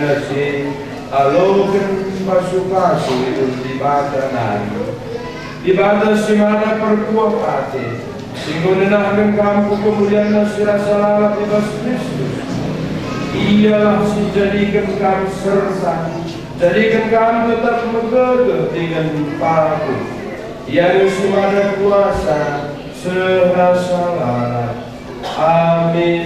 nasi alokan pasu-pasu itu di batanan di batas di mana perkuah hati sehingga nenahkan kamu kemudian nasi rasa lalap di bas Kristus. Ialah si jadikan kamu serta jadikan kamu tetap megagah dengan paku yang si mana kuasa serasa lalap. Amin.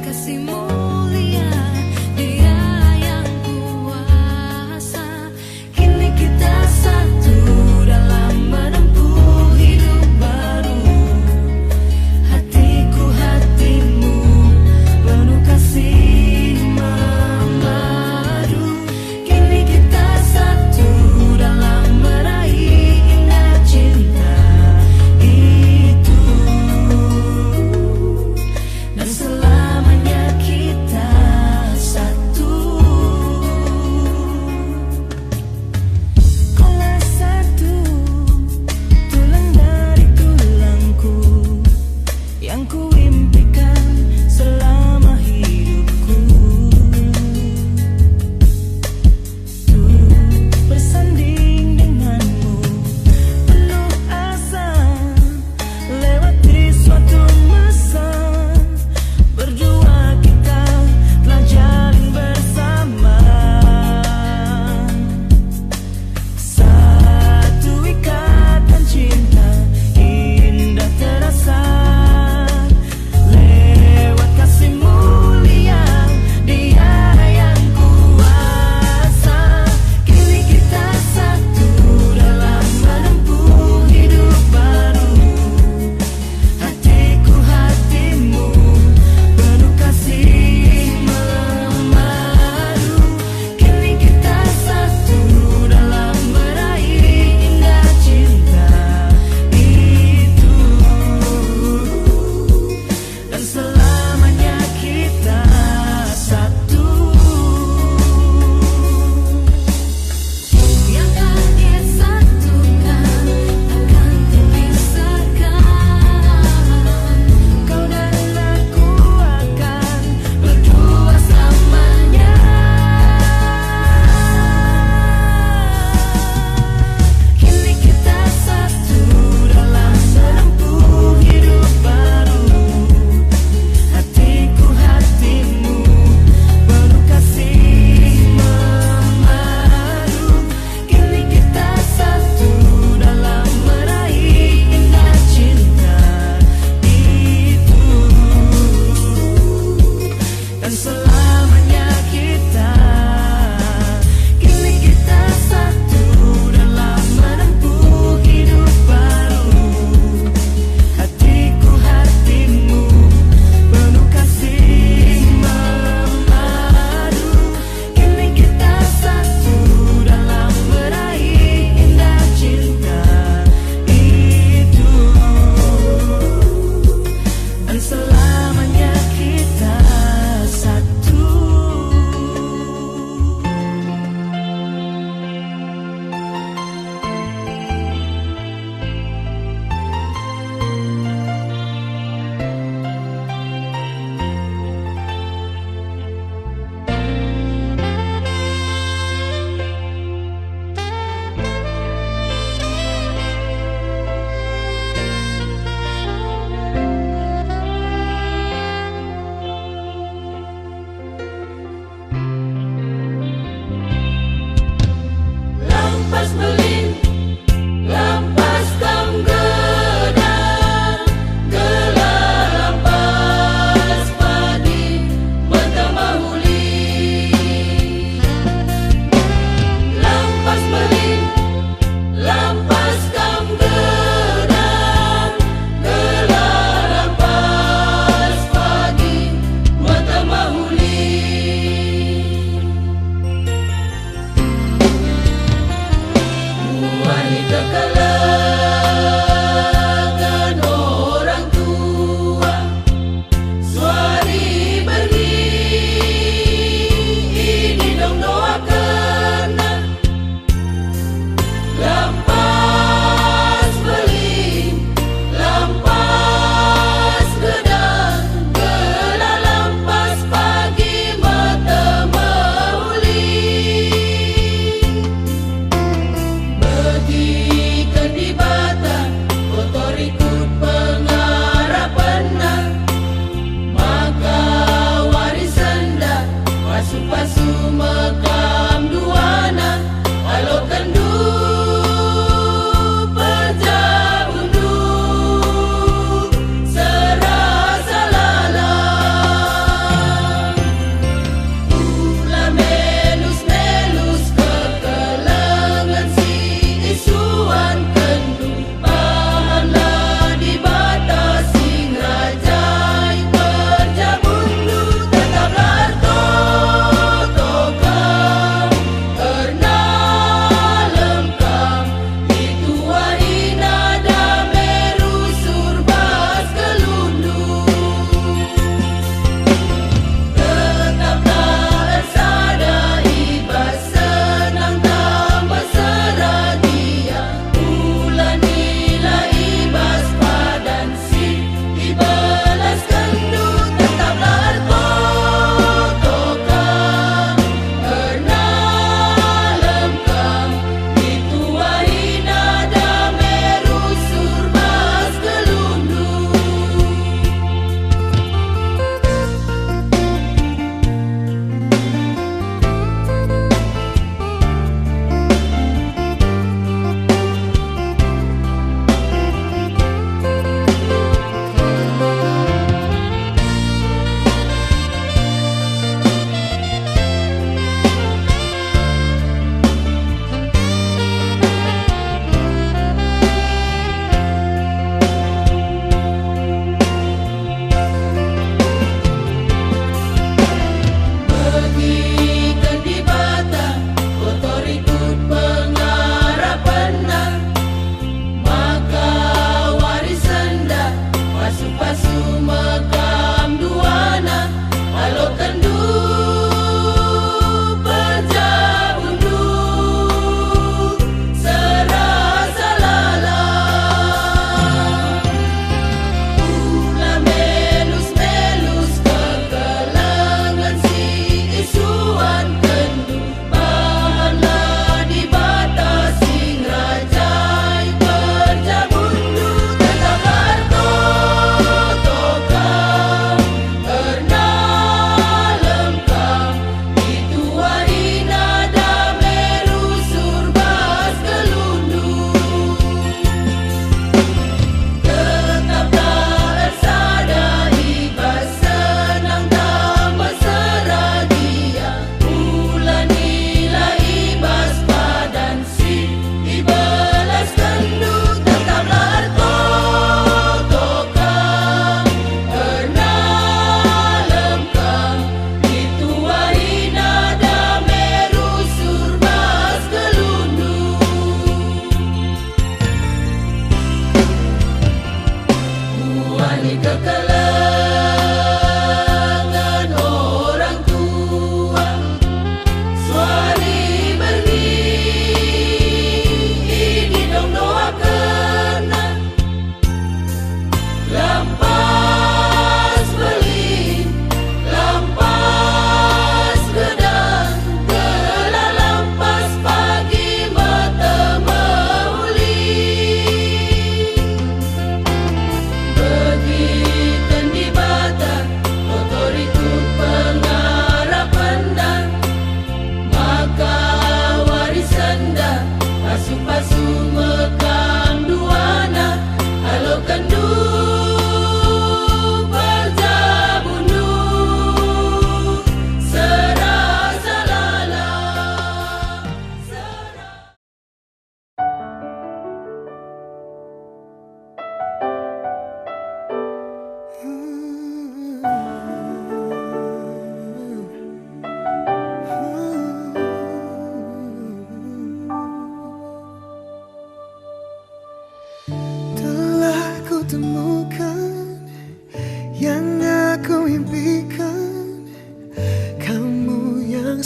Kasih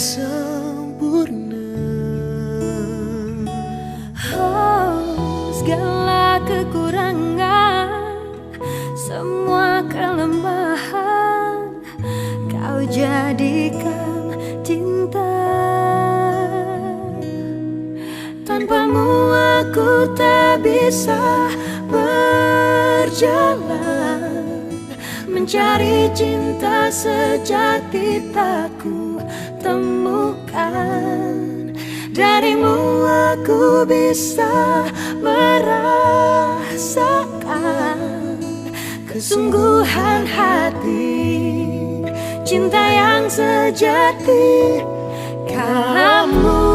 sempurna. Oh, segala kekurangan, semua kelemahan Kau jadikan cinta. Tanpamu aku tak bisa berjalan, mencari cinta sejati tak ku temukan. Darimu aku bisa merasakan kesungguhan hati, cinta yang sejati. Kamu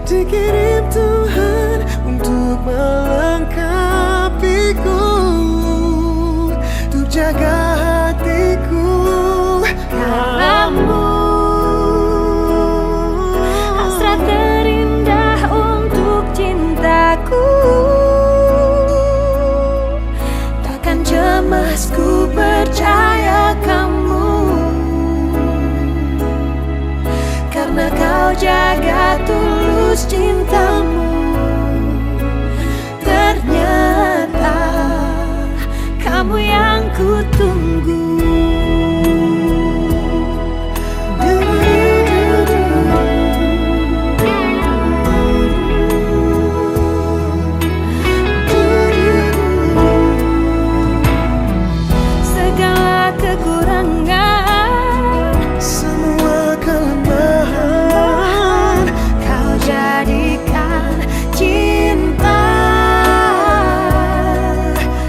dikirim Tuhan untuk melengkapiku, untuk jaga hatiku. Kamu hasrat terindah untuk cintaku. Takkan cemas, ku percaya kamu, karena kau jaga tulus cintamu. Ternyata kamu yang ku tunggu. Segala kekurangan, semua kelemahan Kau jadikan cinta.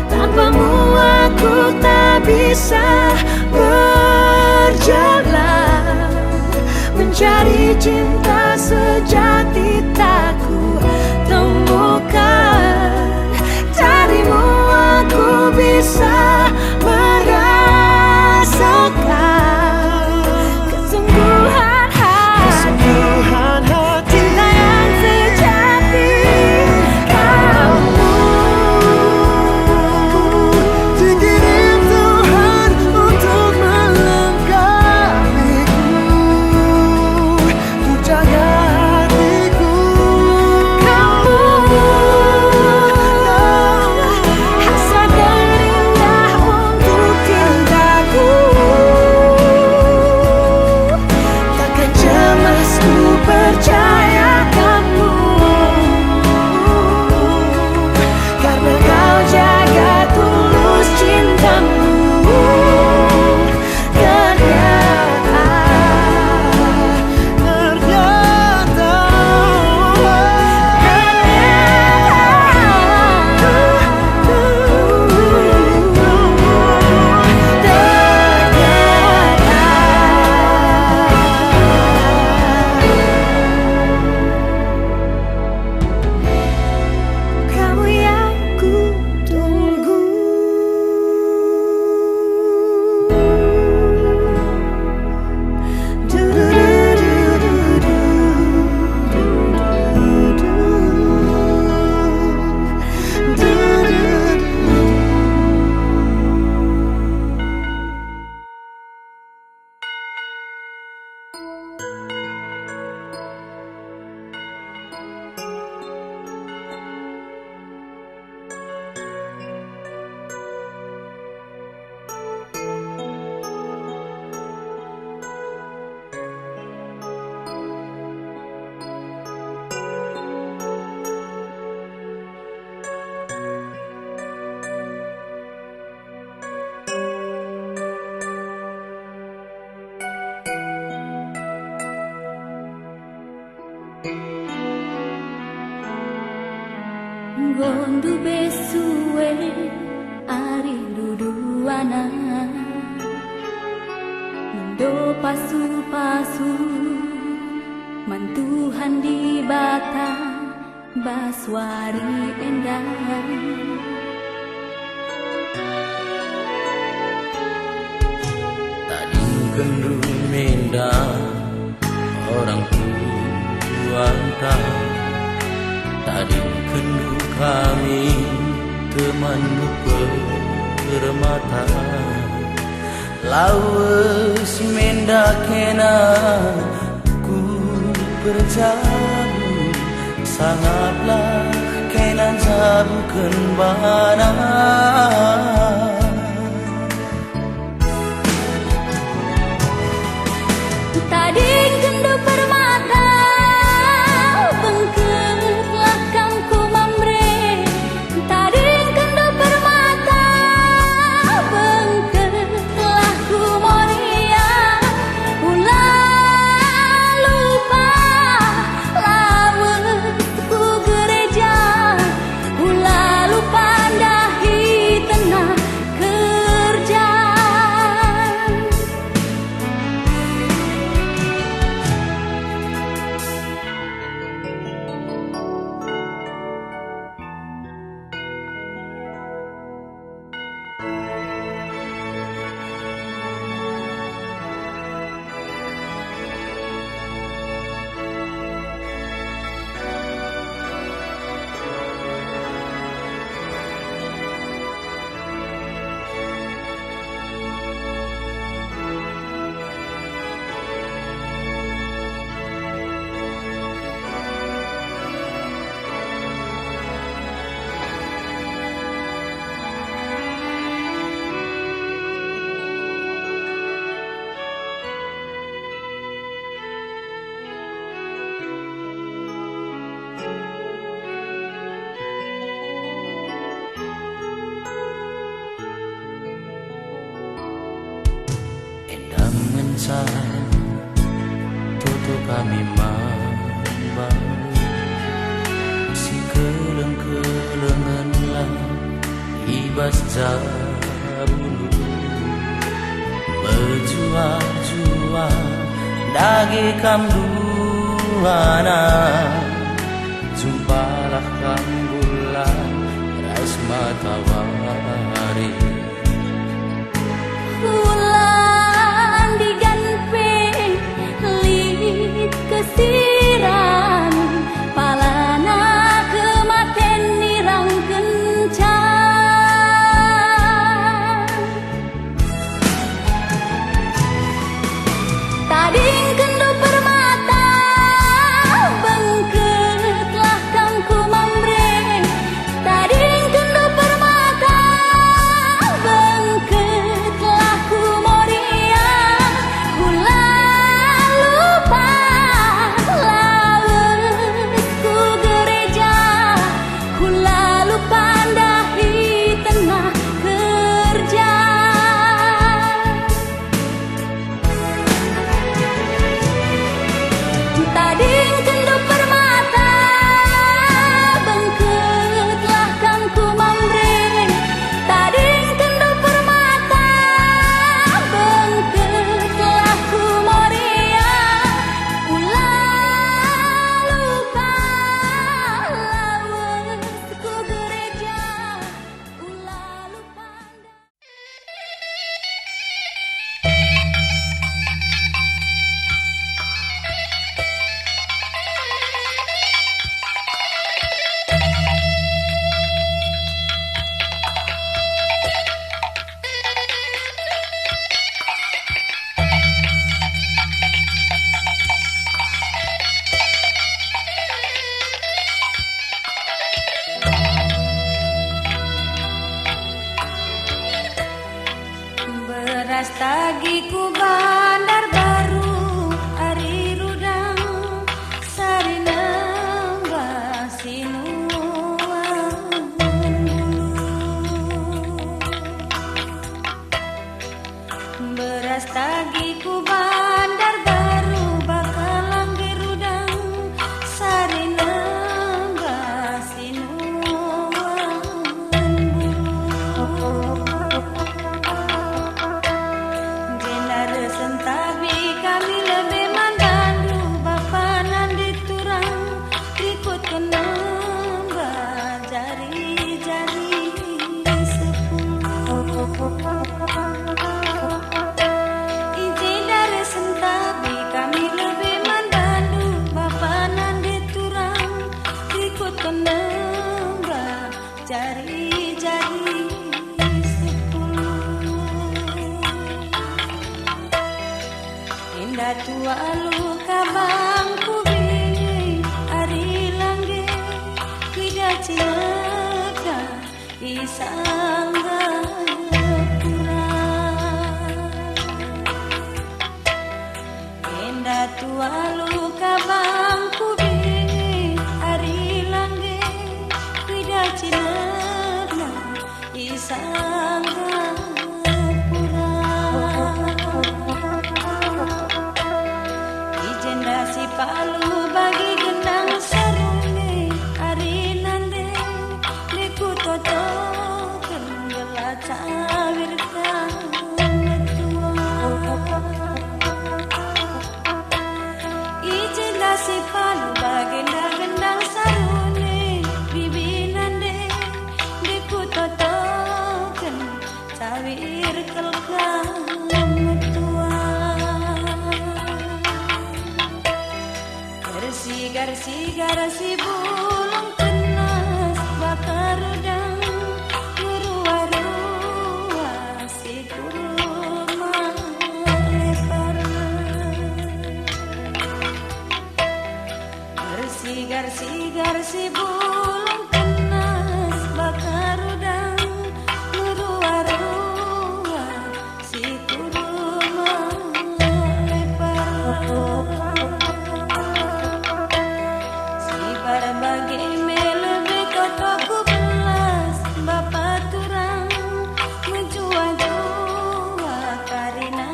Tanpamu aku tak bisa berjalan, mencari cinta sejati tak ku temukan. Darimu aku bisa merasakan kesungguhan hati, cinta yang sejati. Kamu dikirim Tuhan untuk melengkapiku, untuk jaga hatiku. Kamu hasrat terindah untuk cintaku. Takkan cemas, ku percaya kamu, karena kau jaga tulus cintamu. Kamu yang ku tunggu. Gondu besue ari duduana, mendo pasu-pasu mantuhan di bata baswari endah. Tadi kendu menda orang tua tadi kendu kami teman permata lawe harus mendakena ku berjabu sangatlah kenan jabu kembana tadi kendu permata bengketlah kamku mamre tadi kendu permata bengketlah ku moria ulah lupa lawan ku gereja ulah lupa dahi tenah kerja endang mencari tutu kami mambalu si keleng-kelengan lah ibas jabulu berjuang-juang dagi kamduana jumpalah kambulan rais matahari bulan diganpe lit kesiran palana kematen nirang kencan tading kendu permata bengketlah kamku mamre tading kendu permata bengketlah ku moria ulah lupa lawan ku gereja ulah lupa dahi tengah kerja tading kendu permata bengketlah kamku mamre tading kendu permata bengketlah ku moria ulah lupa lawan ku gereja ulah lupa beras tagiku bandar baru ari rudang sarinang basinuang beras tagiku bandar baru bakalan dirudang sarinang basinuang Jenar sentabi kami lebih mandandu bapanan diturang ikut kenang jari-jari sepuluh Jenar sentabi Indah tua luka bangku bini ari langge tidak cinaka isangga pura. Indah tua luka bangku bini ari langge tidak cinaka isangga si palu bagi gendang sarungi ari nande deku toto kenggela cawir metua. Ijenda si palu bagi gendang sarungi bibi nande deku toto ken cawir kelka Sigar si bulung tenas bakar udang merua-rua si kurma lebar. Bersigar si bulung tenas bakar udang merua-rua si kurma lebar. Bagi melebe kotoku belas bapak turang menjua-jua karena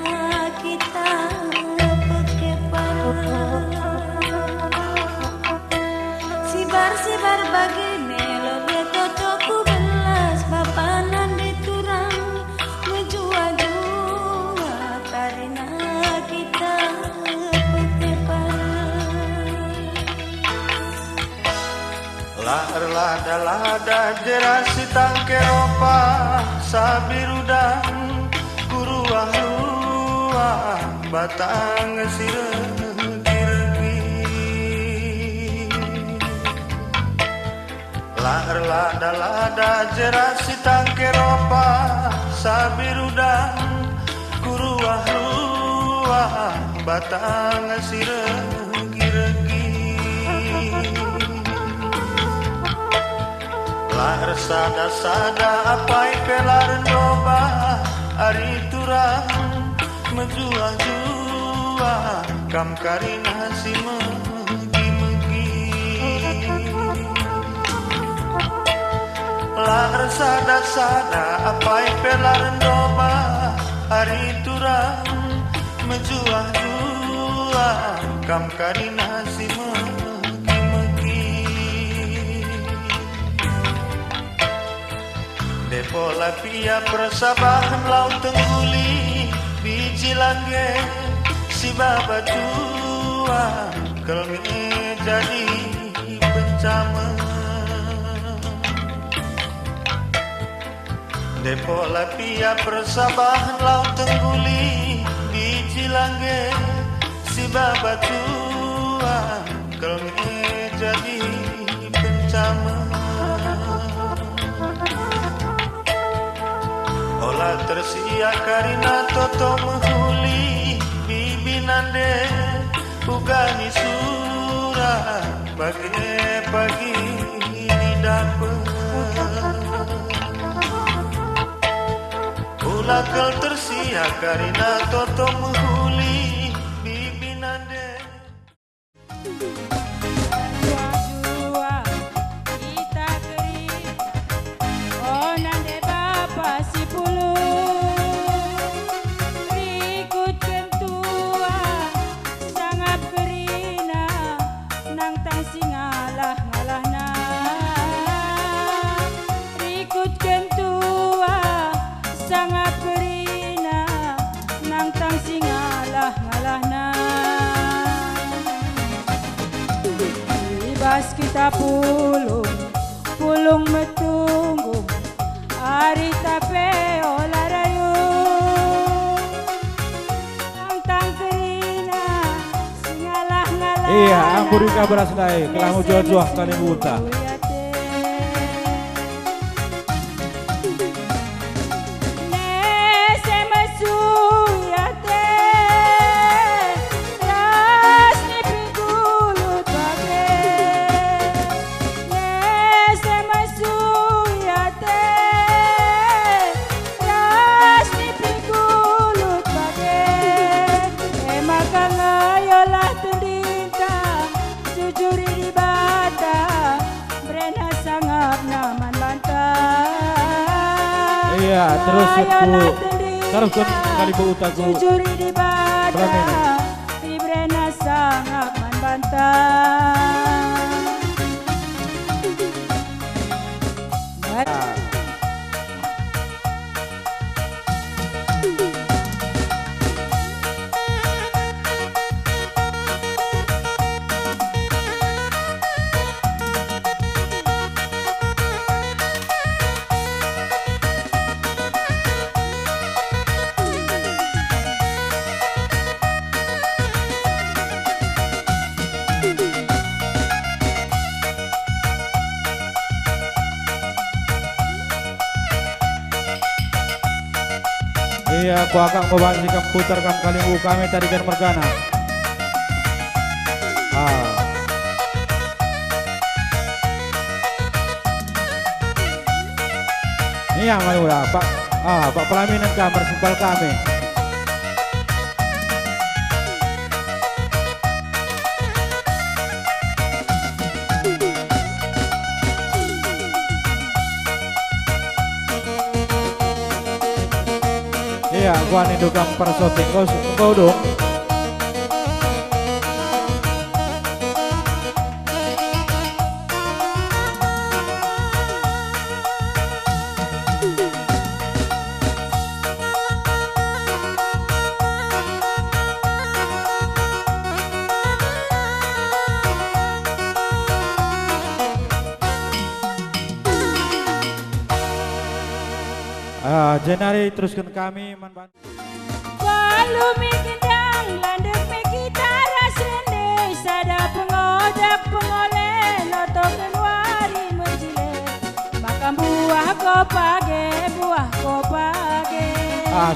kita pekepar. Sibar bagi melebe kotoku belas bapak nande turang menjua-jua karena kita pekepar. Lada jerasi tangke ropa sabirudang kuruah-ruah batang siregi. Lada jerasi tangke ropa sabirudang kuruah-ruah batang siregi. Lar sada apai pelar doba ari turang menjua-jua kam karina si megi. Lar sada apai pelar doba ari turang menjua-jua kam karina si megi. Depola pia persabahan laut tengguli biji langge si baba tua kelme jadi bencama. Depola pia persabahan laut tengguli biji langge si baba tua kelme jadi bencama. Olah tersia karina toto menghuli bibi nande ugani surah pagi ini dapet. Olah kel tersia karina toto menghuli bibi nande. Kita pulung metunggu ari tape olarayu tang kerina singalah-ngalah. Iya, angkurika beras naik kelang jodoh kali buta. Iya, terus Ayolah ku tendina, taruh kali utaku. jujuri di Pelaminan. bada, di brena sangat membantah. Iya, aku akan membagikan putarkan kalimu kami tarikan mergana. Iya, malu lah, Pak. Pak pelaminan kamar simpal kami. Iya, gua nih dukang persoting kau dong. Jenari teruskan kami membantu. Walu mikidang landep mikitara sende sada pengodak pengoleh noto kenwari menjile makam buah kopage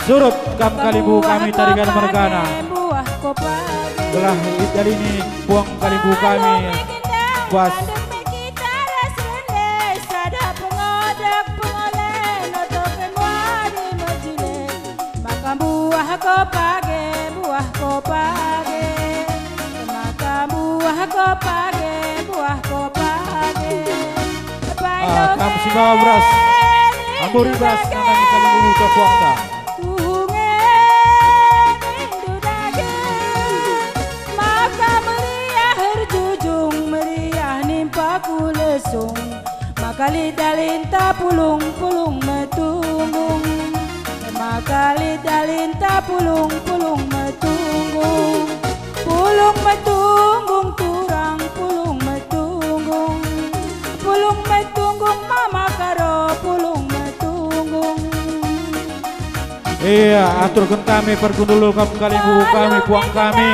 Surut kam kalibu kami tarikan mergana. buah kopage Telah dari ini buang kalibu kami puas. buah kopage Kamu si bawa beras amburi beras nanti kalibu buka puangta. Maka meriah herjujung meriah nimpa kulesung maka lidalinta pulung metunggung maka lidalinta pulung metunggung turang pulung metunggung mama karo pulung metunggung. Iya, aturkan kami pergundul kalibu kami puang kami.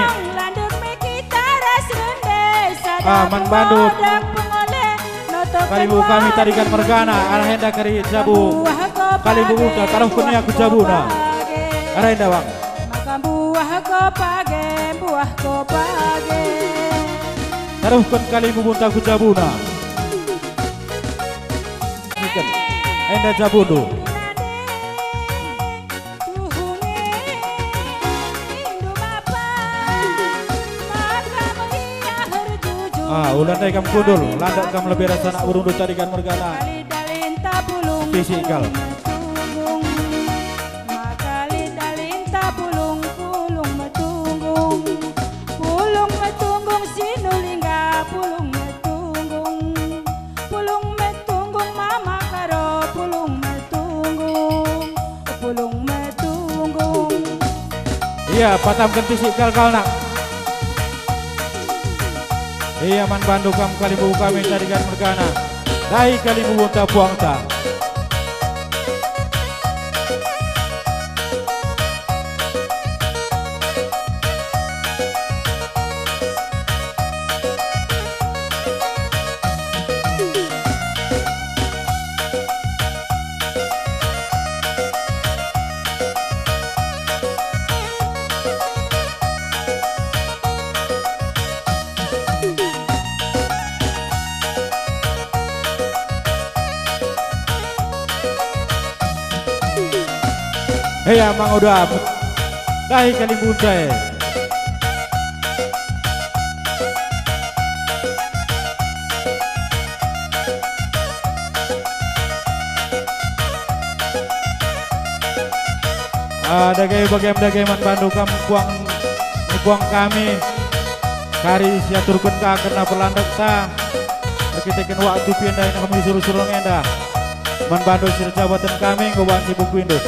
Man bandut kalibu kami tarikan mergana arah hendak kari jabu kalibu buka taruh kuning aku jabuna arah hendak bang buah kopage taruhkan kalibu buka aku jabuna ikan hendak jabunu. Ulan naik kam kudul, landak kam lebih rasa nak urung tarikan mergana. Fisikal. Pulung metunggung sinulingga pulung metunggung mama karo pulung metunggung. Iya, patamkan fisikal kal nak. Iya, man bandu kam kalibu kami tarikan mergana. Dai kalibu bunta puangta. Iya, mang udah dai kalibu bunta. Dagai man bandu kuang kami kari siaturkan ka kena pelandek ta berkitakan waktu pindah ini kami suruh-suruh ngenda man bandu sir jabatan kami ngobang si buku induk.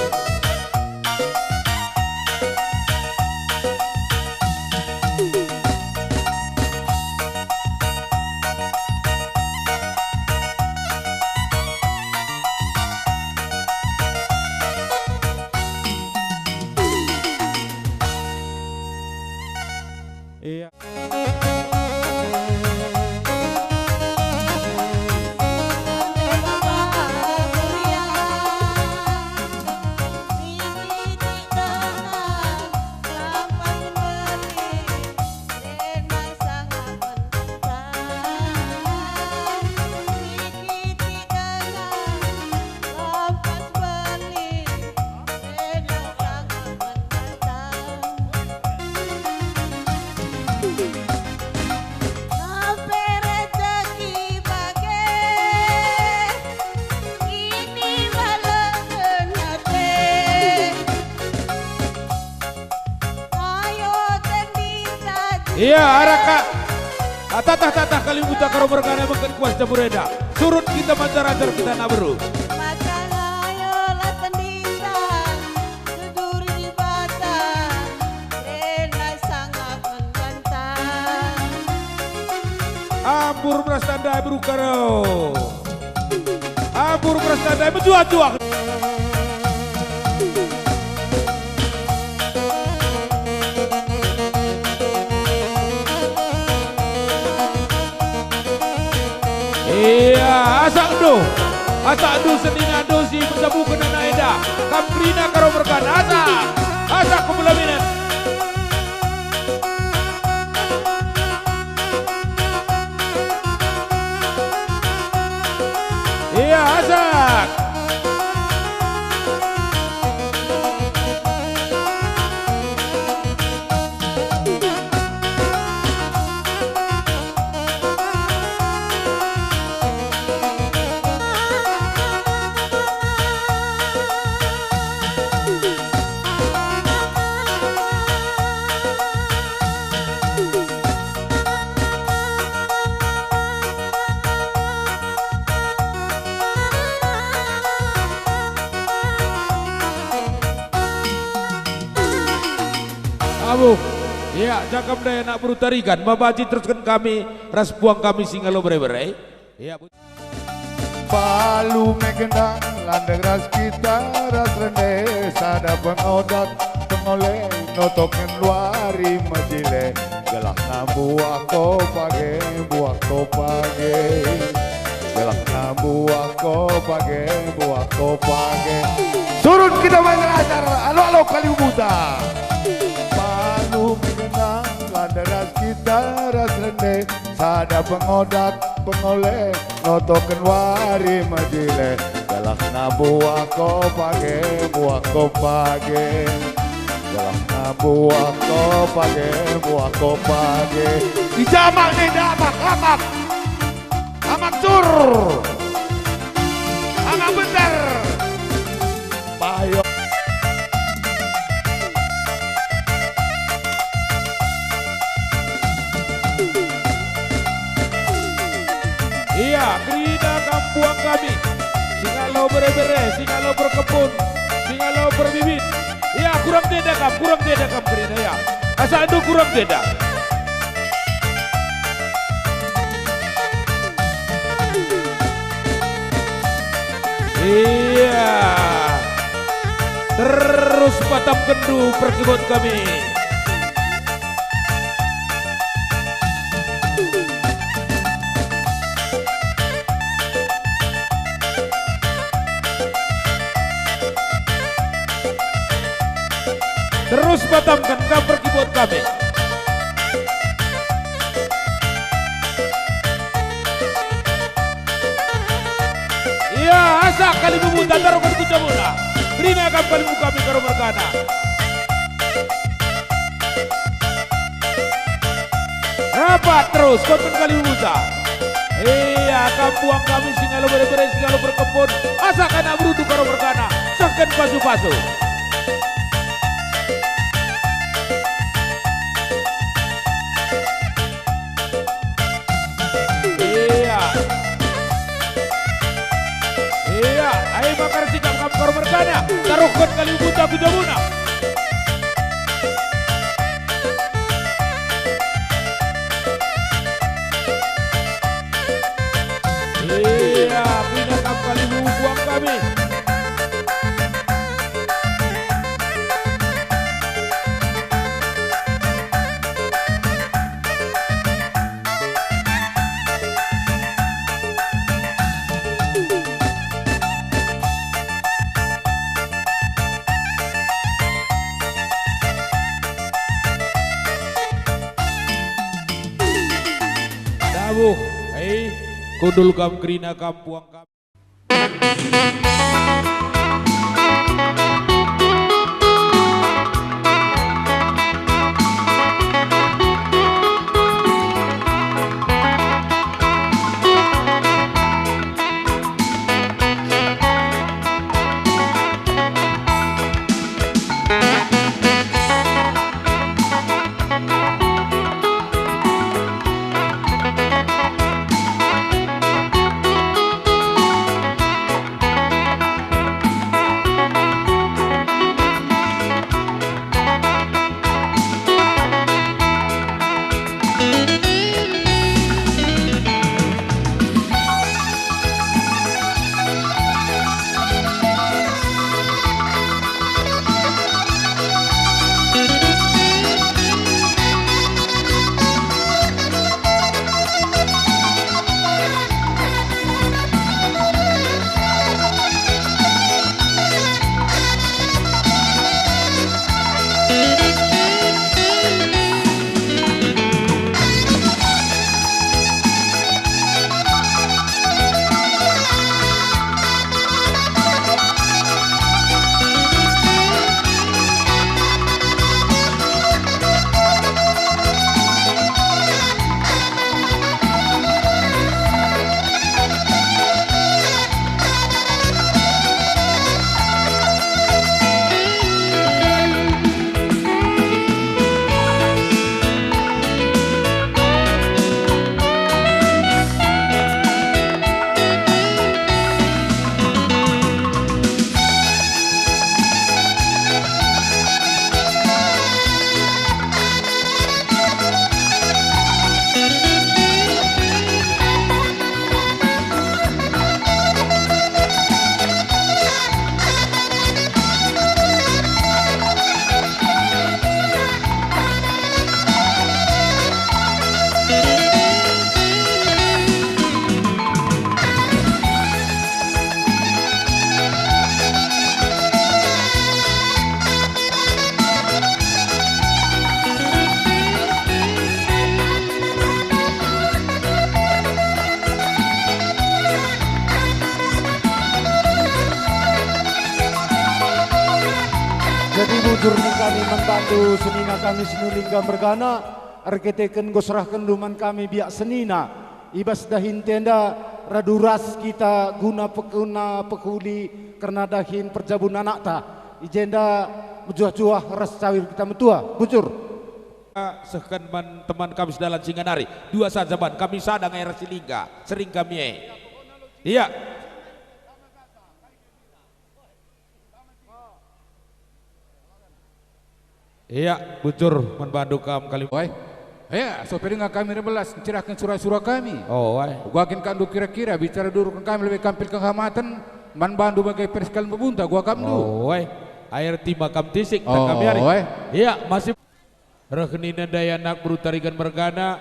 Iya. Iya, araka. Tatah kali buta karo berkana makan kuas jamureda. Surut kita mancar-ancar kita nabru. Ampur prastandai berukaro. Ampur prastandai menjual-jual. Iya, asak do senina do si bersabu kena naida. Kamprina karo berkan asak kebelaminan. Iya, asak. Abu, ya cakap daya nak berutarikan, mabaji teruskan kami, ras buang kami singalo bere-bere. Ya, Palu megendang, landeng ras kita, ras rende, sada pengodat, pengoleh, notoken luari majile, gelak na buah ko page, gelak na buah ko page. Surut kita main acara, alo kali buta. Palu megendang, landeng ras kita, ras rende, sada pengodat, pengoleh, notoken wari majile, galak na buah ko page, galak na buah ko page. Di jamak nih damak, amak tur, amak bener, payo. Iya, gerida kampuang kami, singalo bere-bere, singalo berkebun, singalo berbibit. Iya, kurang tidak kam gerida ya. Asal itu kurang tidak. Iya, terus patap kendu perkebun kami. Terus batamkan gambar keyboard kami. Iya, asak kali memutar taruhkan ku jamuna. Berinya kali kami karo berkana. Rapat terus konten kali memutar. Iya, kampuang kami singalo bere-bere, singalo berkebun. Asak anak berutu karo berkana. Saken pasu-pasu. Taruhkan kali buta buna. Iya, pindah kali buang kami. Dabuh, kudul kam krina kampuang kam. Jadi bujur ni kami membantu senina kami sinulingga bergana, arkiteken gosrahkan duman kami biak senina, ibas dahin tenda raduras kita guna pekuli karena dahin perjabun anak ta, ijenda juah-juah ras cawir kita metua, bujur. Sekan teman kami sedalan Singanari, dua saja ban kami sadang era silingga, sering kami iya. Iya, bujur membantu kamu kali. Woi, ya, sopir dengan kami 12 cerahkan surah-surah kami. Oh, woi. Gua akan kandu kira-kira bicara dulu kami lebih kampil kehormatan, man bandu bagai persekal membunta gua kamu. Oh, woi. Air timah kam tisik oh, kami hari. Woi. Iya, masih rekenina daya nak berutarikan mergana,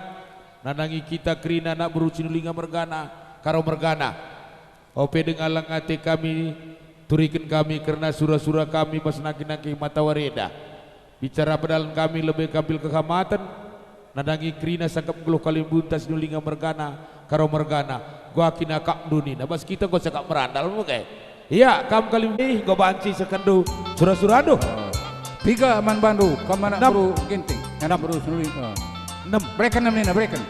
nanangi kita krina nak berucinulinga mergana, karo mergana. Ope dengan langate kami turikan kami karena surah-surah kami mas naki-naki mata wareda. Bicara pedalan kami lebih kambil kehormatan, nanangi krina sangkap ngeluh kali buntas nulinga mergana, karo mergana. Gua kina kak duni, nabas kita gua sakap merandal muke. Iya, kam kali gua banci sekendu surah-surah aduh. 3 man bandu, kamana bro genting, yana bro suling. 6, breakan 6 nina breakan.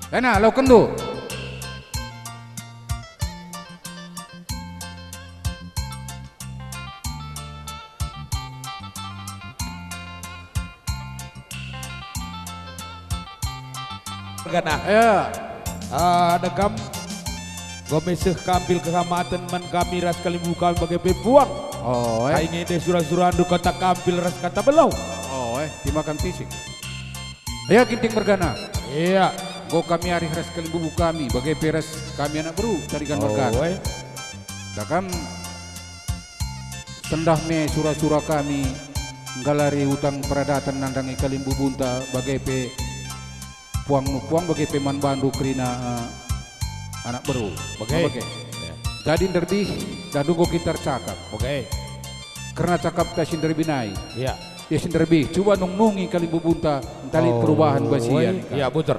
Yana lau kendu. Mergana. Ya. Ada kam. Gua meseh kambil kehormatan man kami ras kali buka bagai bebuang. Oh, Ingin deh surah-surah andu kata kampil ras kata belau. Oh, dimakan tisik. Ya Ginting Mergana. Iya. Go kami hari ras kelimbubu kami bagai peres kami anak baru tarikan Mergana. Dakam sendah me surah-surah kami galari utang peradatan nandangi kalimbu bunta bagai pe puang bagai pe man bandu krina anak baru. Bagai. Jadi derbi dan nunggu kita cakap. Oke. Karena cakap ta sinderbinai. Iya. Ya sinderbi coba nungi kalimbu bunta entali perubahan basian. Iya betul.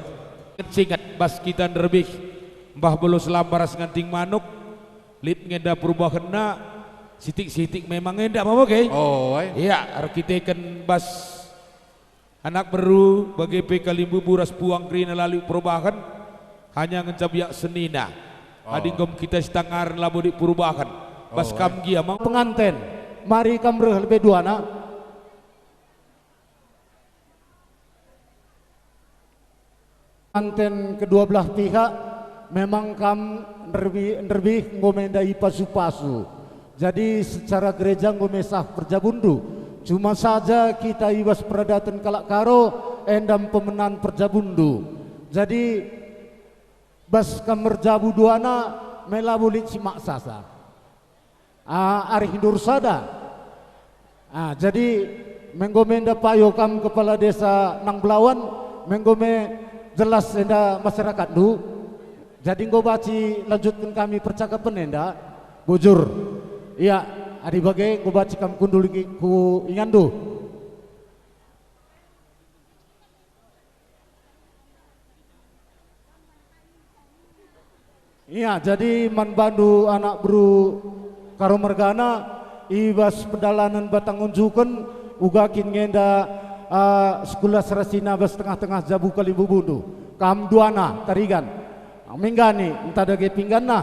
Singkat bas kita derbih mbah belus lambaras nganting manuk lit ngenda perubahan na sitik-sitik memang ngenda apa oke? Oh, iya arkiteken bas anak baru bagi pe kalimbu buras puang krina lalu perubahan hanya ngencap senina. Adinggom kita setangar labu di perubahan. Bas kam gia mang Penganten, mari kamreh lebih dua na. Penganten kedua belah pihak memang kam nerbi ngomendai pasu-pasu. Jadi secara gereja ngomesah perjabundu. Cuma saja kita iwas peradatan kalak karo endam pemenan perjabundu. Jadi bas kamar jabu duana melabulit simak sasa. Arih hindur sada. Jadi menggomenda payo kam kepala desa Nang Belawan menggome jelas enda masyarakat du. Jadi ngo baci lanjutkan kami percakapan enda bujur. Iya, adi bagai ngo baci kam kundul ku ingandu. Iya, jadi man bandu anak bro karo Mergana ibas pedalanan batang unjukan ugakin ngenda sekolah serasina bas tengah-tengah jabu kalimbu bundu kam duana tarigan minggani entah dage pinggana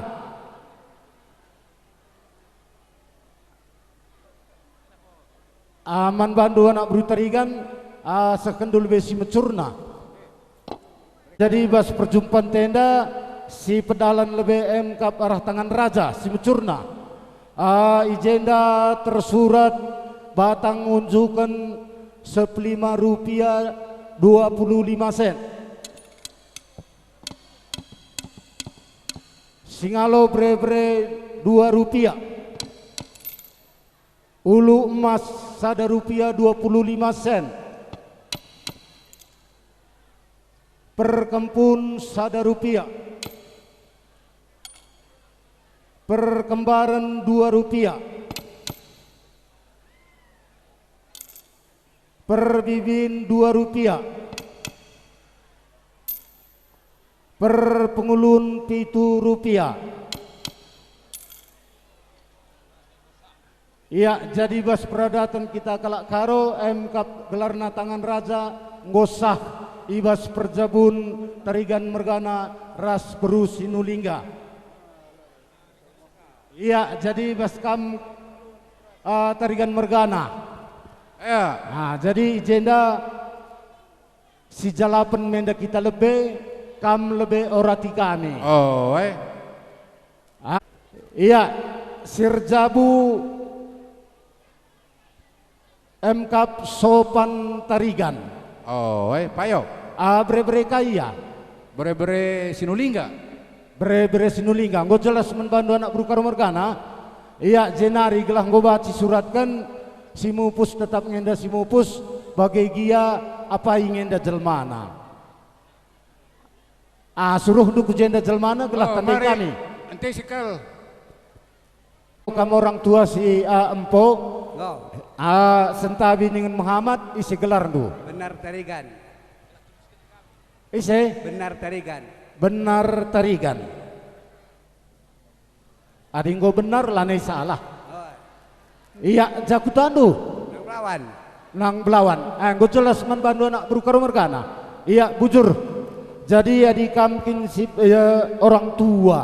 man bandu anak bro tarigan sekendul besi mecurna. Jadi bas perjumpaan tenda si pedalan lebih emkap arah tangan raja si mecurna. Ijenda tersurat batang unjukan 15 rupiah 25 sen. Singalo bre-bre 2 rupiah. Ulu emas 1 rupiah 25 sen. Perkempun 1 rupiah. Perkembaran 2 rupiah. Perbibin 2 rupiah. Per pengulun 7 rupiah. Iya, jadi bas peradatan kita kalak karo emkap gelarna tangan raja ngosah ibas perjabun tarigan Mergana ras beru Sinulingga. Iya, jadi bas kam tarigan Mergana. Ya. Nah, jadi jenda si jalapan menda kita lebih kam lebih orati kami. Oh, Iya, sirjabu emkap sopan tarigan. Oh, payo. Bre-bre kaya. Bre-bre Sinulingga. Bre-bre Sinulingga. Nggo jelas membantu anak berukar Mergana. Iya, jenari gelah nggo baci suratkan si mupus tetap ngenda si mupus bagai gia apa ingenda jelmana. Suruh duku jenda jelmana gelah tandai kami. Ente sikal. Kamu orang tua si empo. Sentabi dengan Muhammad isi gelar du. Benar tarigan. Isi? Benar tarigan. Benar tarigan. Adinggo benar lanai salah. Iya, jakutandu. Nang Belawan. Nang Belawan. Nggo jelas man bandu anak berukar Mergana. Iya, bujur. Jadi di kamkin si orang tua.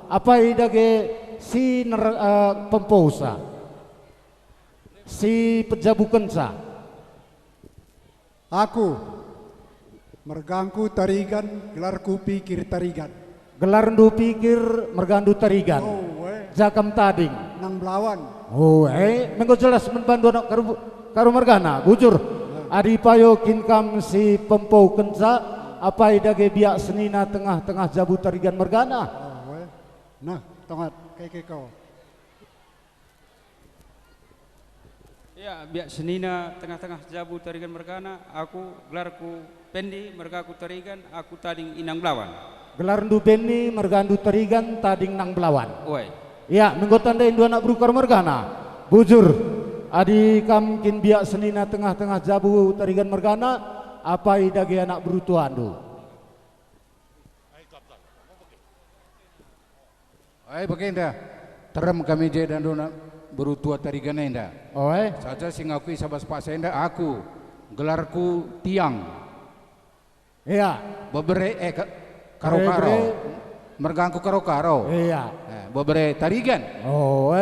Apa idage si pemposa. Si pejabukan sa. Aku mergangku tarigan, gelarku pikir tarigan. Gelar ndu pikir mergandu tarigan. Jakam tading nang Belawan. Oh, mengko jelas membantu anak karo mergana, bujur. Adi payo kinkam si pempau kenca apa idage biak senina tengah-tengah jabu tarigan mergana. Oh, nah, tongat kayak kau. Ya, biak senina tengah-tengah jabu tarigan mergana, aku gelarku pendi, mergaku tarigan, aku tading inang Belawan. Gelar ndu pendi, mergandu tarigan, tading nang Belawan. Oi. Ya, mengko tanda indu anak berukar mergana. Bujur. Adi kam kin biak senina tengah-tengah jabu tarigan mergana, apa idage anak berutu andu. Ai bagenda. Terem kami je dan dona berutua tarigan enda. Saja sing aku sabas pak senda aku gelarku tiang. Iya. Bebere karo-karo. Mergangku karo-karo. Iya. Bebere tarigan. Oh,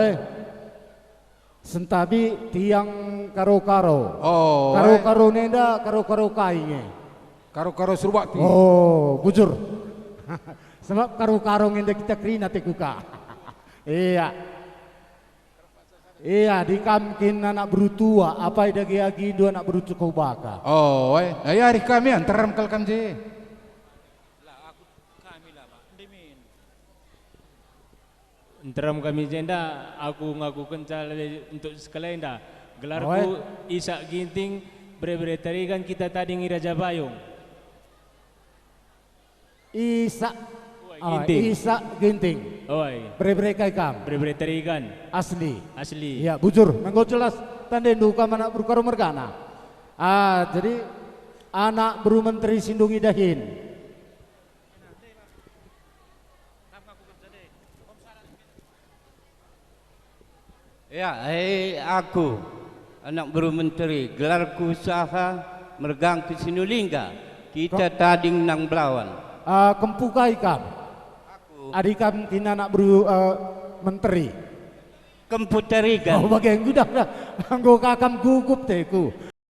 sentabi tiang karo-karo. Oh, karo-karo nenda karo-karo kainge. Karo-karo surbakti. Oh, bujur. Sebab karo-karo ngenda kita krina tekuka. Iya. Iya, di kamkin anak berutua, apa idage agi dua anak berutu kau baka. Oh, ya hari kami antaram kalkan je. Enteram kami jenda, aku ngaku kencal untuk sekalian dah. Gelarku Isak Ginting, bre-bre tarigan kita tadi ngiraja Bayung. Isak Ginting. Isak Ginting. Oi. Bre-bre kai kam. Bre-bre tarigan. Asli. Asli. Ya, bujur. Mengko jelas tanda duka anak berkaro mergana. Jadi anak beru menteri sindungi dahin. Ya, aku anak beru menteri, gelarku Saha mergangku Sinulingga. Kita tading nang Belawan. Kempukai kam. Adikam tina anak beru menteri. Kemputarigan. Oh, bagian gudak dah. Anggo kakam gugup teku.